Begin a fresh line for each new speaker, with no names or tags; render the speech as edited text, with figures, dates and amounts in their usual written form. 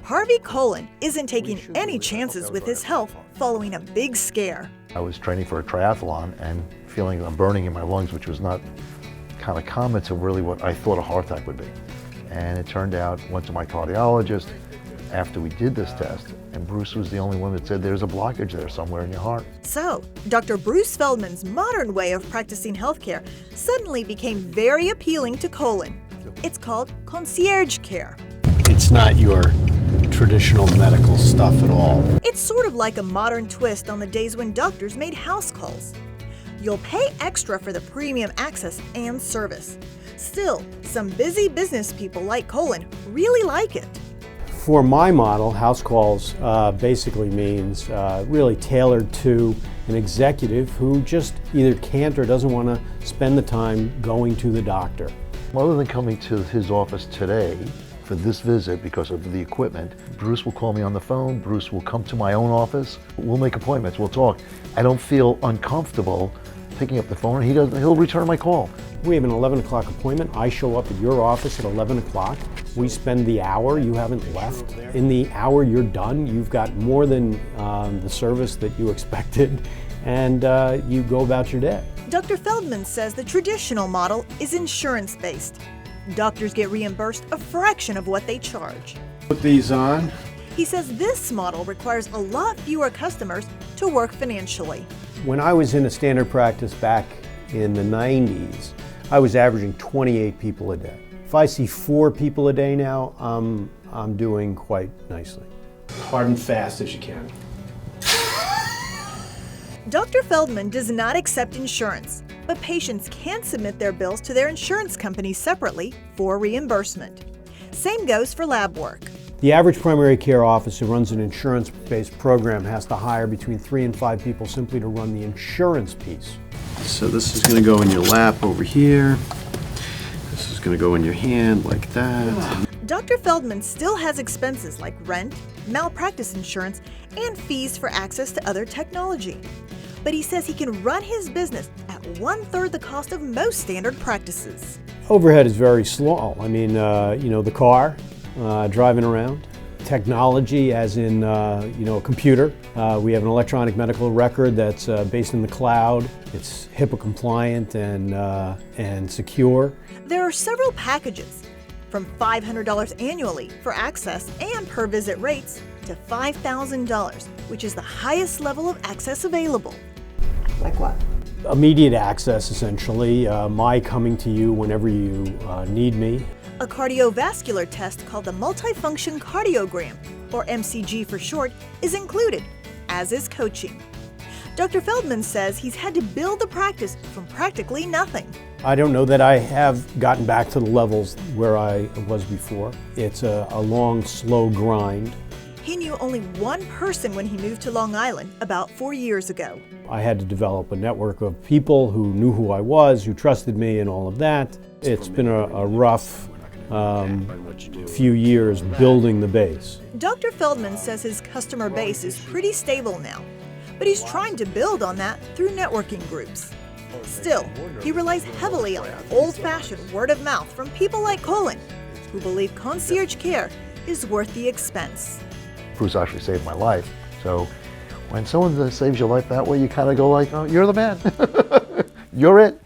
Harvey Colon isn't taking any chances with his health following a big scare.
I was training for a triathlon and feeling a burning in my lungs, which was not kind of common to really what I thought a heart attack would be. And it turned out, went to my cardiologist after we did this test, and Bruce was the only one that said there's a blockage there somewhere in your heart.
So, Dr. Bruce Feldman's modern way of practicing healthcare suddenly became very appealing to Colon. It's called concierge care.
It's not your traditional medical stuff at all.
It's sort of like a modern twist on the days when doctors made house calls. You'll pay extra for the premium access and service. Still, some busy business people like Colon really like it.
For my model, house calls basically means really tailored to an executive who just either can't or doesn't want to spend the time going to the doctor.
Other than coming to his office today for this visit because of the equipment, Bruce will call me on the phone, Bruce will come to my own office, we'll make appointments, we'll talk. I don't feel uncomfortable picking up the phone, he'll return my call.
We have an 11 o'clock appointment. I show up at your office at 11 o'clock. We spend the hour, you haven't left. In the hour you're done, you've got more than the service that you expected, and you go about your day.
Dr. Feldman says the traditional model is insurance-based. Doctors get reimbursed a fraction of what they charge.
Put these on.
He says this model requires a lot fewer customers to work financially.
When I was in a standard practice back in the 90s, I was averaging 28 people a day. If I see 4 people a day now, I'm doing quite nicely. Hard and fast as you can.
Dr. Feldman does not accept insurance, but patients can submit their bills to their insurance company separately for reimbursement. Same goes for lab work.
The average primary care office who runs an insurance-based program has to hire between 3 and 5 people simply to run the insurance piece.
So this is going to go in your lap over here. This is going to go in your hand like that.
Dr. Feldman still has expenses like rent, malpractice insurance, and fees for access to other technology. But he says he can run his business at 1/3 the cost of most standard practices.
Overhead is very small. I mean, the car, driving around. Technology, as in, a computer. We have an electronic medical record that's based in the cloud. It's HIPAA compliant and secure.
There are several packages, from $500 annually for access and per visit rates to $5,000, which is the highest level of access available. Like what?
Immediate access, essentially. My coming to you whenever you need me.
A cardiovascular test called the Multifunction Cardiogram, or MCG for short, is included, as is coaching. Dr. Feldman says he's had to build the practice from practically nothing.
I don't know that I have gotten back to the levels where I was before. It's a long, slow grind.
He knew only one person when he moved to Long Island about 4 years ago.
I had to develop a network of people who knew who I was, who trusted me and all of that. It's been a rough few years building the base.
Dr. Feldman says his customer base is pretty stable now, but he's trying to build on that through networking groups. Still, he relies heavily on old-fashioned word of mouth from people like Colon, who believe concierge care is worth the expense.
Bruce actually saved my life, so when someone saves your life that way, you kind of go like, oh, you're the man. You're it.